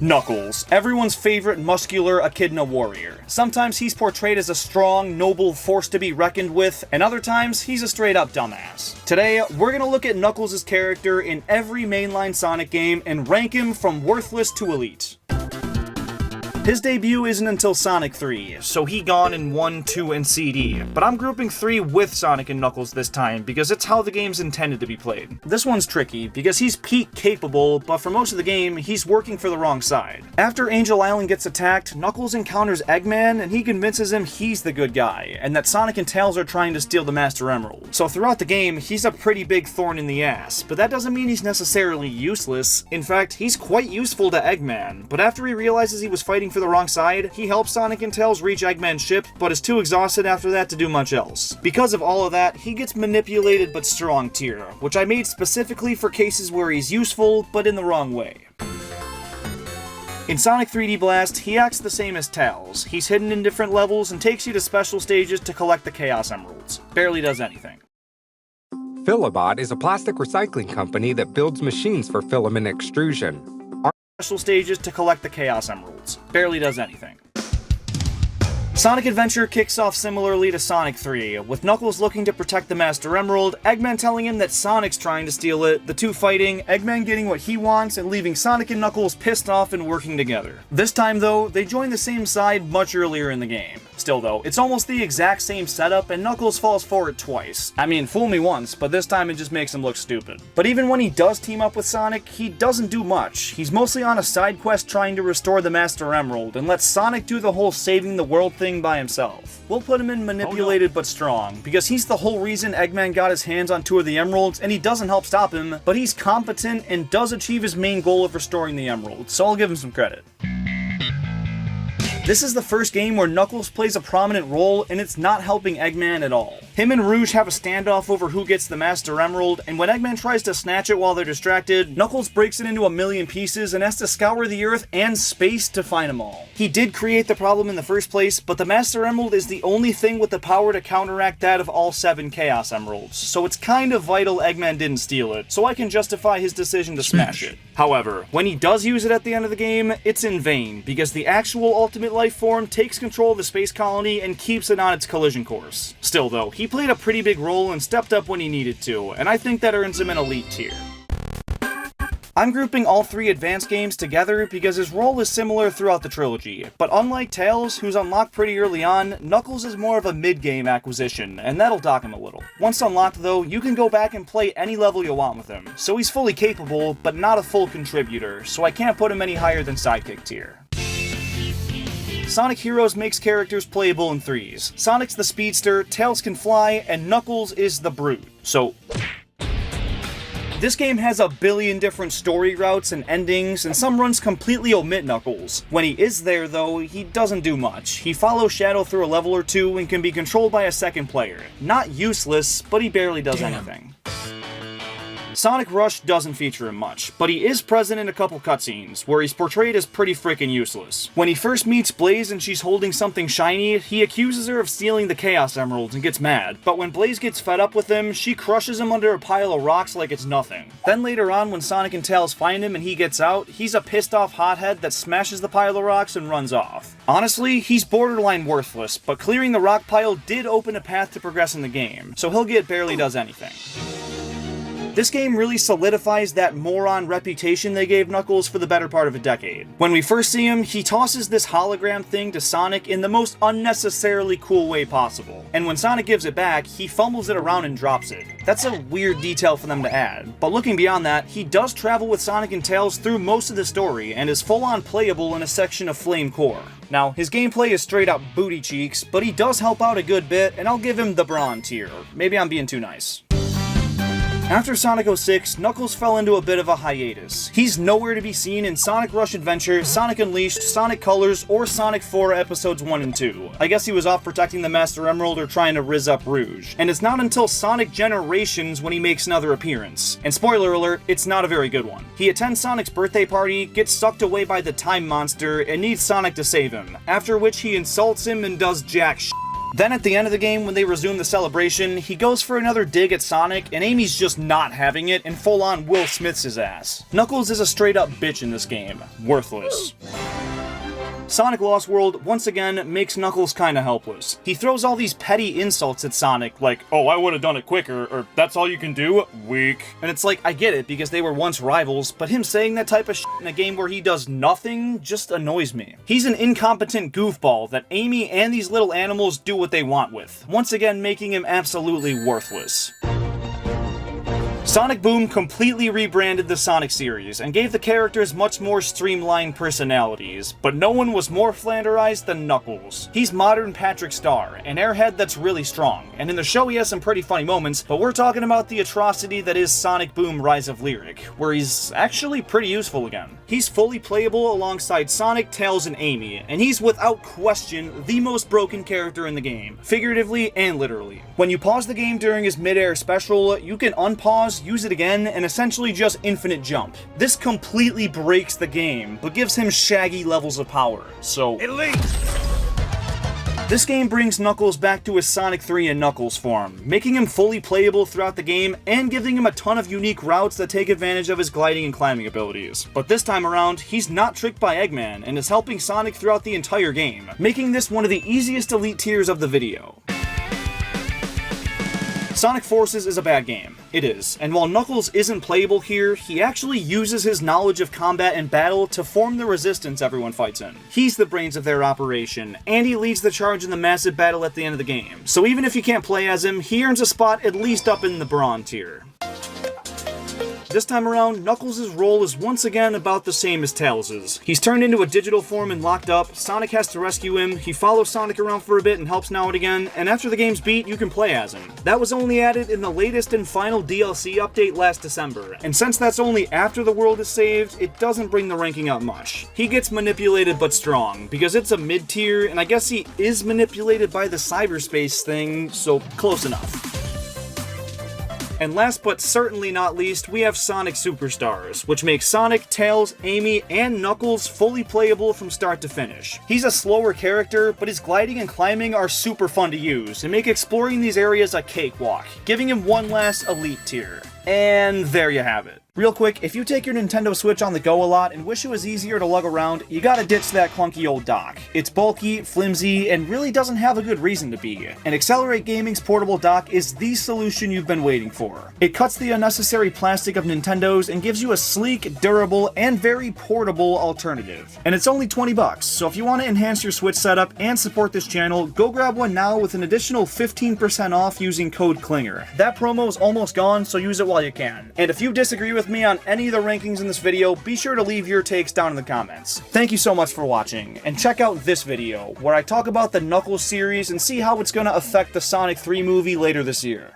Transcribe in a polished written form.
Knuckles, everyone's favorite muscular echidna warrior. Sometimes he's portrayed as a strong, noble force to be reckoned with, and other times he's a straight up dumbass. Today, we're gonna look at Knuckles' character in every mainline Sonic game and rank him from worthless to elite. His debut isn't until Sonic 3, so he gone in 1, 2, and CD, but I'm grouping 3 with Sonic and Knuckles this time because it's how the game's intended to be played. This one's tricky because he's peak capable, but for most of the game, he's working for the wrong side. After Angel Island gets attacked, Knuckles encounters Eggman and he convinces him he's the good guy, and that Sonic and Tails are trying to steal the Master Emerald. So throughout the game, he's a pretty big thorn in the ass, but that doesn't mean he's necessarily useless. In fact, he's quite useful to Eggman, but after he realizes he was fighting for the wrong side, he helps Sonic and Tails reach Eggman's ship, but is too exhausted after that to do much else. Because of all of that, he gets manipulated but strong tier, which I made specifically for cases where he's useful, but in the wrong way. In Sonic 3D Blast, he acts the same as Tails. He's hidden in different levels and takes you to special stages to collect the Chaos Emeralds. Barely does anything. Philibot is a plastic recycling company that builds machines for filament extrusion. Special stages to collect the Chaos Emeralds. Barely does anything. Sonic Adventure kicks off similarly to Sonic 3, with Knuckles looking to protect the Master Emerald, Eggman telling him that Sonic's trying to steal it, the two fighting, Eggman getting what he wants, and leaving Sonic and Knuckles pissed off and working together. This time though, they join the same side much earlier in the game. Still though, it's almost the exact same setup and Knuckles falls for it twice. I mean, fool me once, but this time it just makes him look stupid. But even when he does team up with Sonic, he doesn't do much. He's mostly on a side quest trying to restore the Master Emerald, and lets Sonic do the whole saving the world thing by himself. We'll put him in manipulated but strong, because he's the whole reason Eggman got his hands on 2 of the emeralds, and he doesn't help stop him, but he's competent and does achieve his main goal of restoring the emerald, so I'll give him some credit. This is the first game where Knuckles plays a prominent role, and it's not helping Eggman at all. Him and Rouge have a standoff over who gets the Master Emerald, and when Eggman tries to snatch it while they're distracted, Knuckles breaks it into a million pieces and has to scour the earth and space to find them all. He did create the problem in the first place, but the Master Emerald is the only thing with the power to counteract that of all 7 Chaos Emeralds, so it's kind of vital Eggman didn't steal it, so I can justify his decision to smash it. However, when he does use it at the end of the game, it's in vain, because the actual Ultimate Life Form takes control of the space colony and keeps it on its collision course. Still though, he played a pretty big role and stepped up when he needed to, and I think that earns him an elite tier. I'm grouping all 3 advanced games together because his role is similar throughout the trilogy, but unlike Tails, who's unlocked pretty early on, Knuckles is more of a mid-game acquisition, and that'll dock him a little. Once unlocked though, you can go back and play any level you want with him, so he's fully capable, but not a full contributor, so I can't put him any higher than sidekick tier. Sonic Heroes makes characters playable in 3s. Sonic's the speedster, Tails can fly, and Knuckles is the brute. So this game has a billion different story routes and endings, and some runs completely omit Knuckles. When he is there though, he doesn't do much. He follows Shadow through a level or 2 and can be controlled by a second player. Not useless, but he barely does anything. Sonic Rush doesn't feature him much, but he is present in a couple cutscenes, where he's portrayed as pretty freaking useless. When he first meets Blaze and she's holding something shiny, he accuses her of stealing the Chaos Emeralds and gets mad, but when Blaze gets fed up with him, she crushes him under a pile of rocks like it's nothing. Then later on, when Sonic and Tails find him and he gets out, he's a pissed off hothead that smashes the pile of rocks and runs off. Honestly, he's borderline worthless, but clearing the rock pile did open a path to progress in the game, so he'll get barely does anything. This game really solidifies that moron reputation they gave Knuckles for the better part of a decade. When we first see him, he tosses this hologram thing to Sonic in the most unnecessarily cool way possible. And when Sonic gives it back, he fumbles it around and drops it. That's a weird detail for them to add. But looking beyond that, he does travel with Sonic and Tails through most of the story and is full-on playable in a section of Flame Core. Now, his gameplay is straight up booty cheeks, but he does help out a good bit, and I'll give him the Brawn tier. Maybe I'm being too nice. After Sonic 06, Knuckles fell into a bit of a hiatus. He's nowhere to be seen in Sonic Rush Adventure, Sonic Unleashed, Sonic Colors, or Sonic 4 Episodes 1 and 2. I guess he was off protecting the Master Emerald or trying to rizz up Rouge. And it's not until Sonic Generations when he makes another appearance. And spoiler alert, it's not a very good one. He attends Sonic's birthday party, gets sucked away by the Time Monster, and needs Sonic to save him, after which he insults him and does jack shit. Then at the end of the game, when they resume the celebration, he goes for another dig at Sonic, and Amy's just not having it and full-on Will Smiths his ass. Knuckles is a straight-up bitch in this game. Worthless. Sonic Lost World, once again, makes Knuckles kinda helpless. He throws all these petty insults at Sonic, like, oh, I would've done it quicker, or that's all you can do? Weak. And it's like, I get it, because they were once rivals, but him saying that type of shit in a game where he does nothing just annoys me. He's an incompetent goofball that Amy and these little animals do what they want with, once again making him absolutely worthless. Sonic Boom completely rebranded the Sonic series and gave the characters much more streamlined personalities, but no one was more flanderized than Knuckles. He's modern Patrick Star, an airhead that's really strong, and in the show he has some pretty funny moments, but we're talking about the atrocity that is Sonic Boom Rise of Lyric, where he's actually pretty useful again. He's fully playable alongside Sonic, Tails, and Amy, and he's without question the most broken character in the game, figuratively and literally. When you pause the game during his mid-air special, you can unpause, use it again, and essentially just infinite jump. This completely breaks the game, but gives him shaggy levels of power, so elite! This game brings Knuckles back to his Sonic 3 and Knuckles form, making him fully playable throughout the game and giving him a ton of unique routes that take advantage of his gliding and climbing abilities. But this time around, he's not tricked by Eggman and is helping Sonic throughout the entire game, making this one of the easiest elite tiers of the video. Sonic Forces is a bad game. It is, and while Knuckles isn't playable here, he actually uses his knowledge of combat and battle to form the resistance everyone fights in. He's the brains of their operation, and he leads the charge in the massive battle at the end of the game. So even if you can't play as him, he earns a spot at least up in the bronze tier. This time around, Knuckles' role is once again about the same as Tails'. He's turned into a digital form and locked up, Sonic has to rescue him, he follows Sonic around for a bit and helps now and again, and after the game's beat, you can play as him. That was only added in the latest and final DLC update last December, and since that's only after the world is saved, it doesn't bring the ranking up much. He gets manipulated but strong, because it's a mid-tier, and I guess he is manipulated by the cyberspace thing, so close enough. And last but certainly not least, we have Sonic Superstars, which makes Sonic, Tails, Amy, and Knuckles fully playable from start to finish. He's a slower character, but his gliding and climbing are super fun to use, and make exploring these areas a cakewalk, giving him one last elite tier. And there you have it. Real quick, if you take your Nintendo Switch on the go a lot and wish it was easier to lug around, you gotta ditch that clunky old dock. It's bulky, flimsy, and really doesn't have a good reason to be. And Accelerate Gaming's portable dock is the solution you've been waiting for. It cuts the unnecessary plastic of Nintendo's and gives you a sleek, durable, and very portable alternative. And it's only $20, so if you want to enhance your Switch setup and support this channel, go grab one now with an additional 15% off using code CLINGER. That promo is almost gone, so use it while you can. And if you disagree with me on any of the rankings in this video, be sure to leave your takes down in the comments. Thank you so much for watching, and check out this video, where I talk about the Knuckles series and see how it's gonna affect the Sonic 3 movie later this year.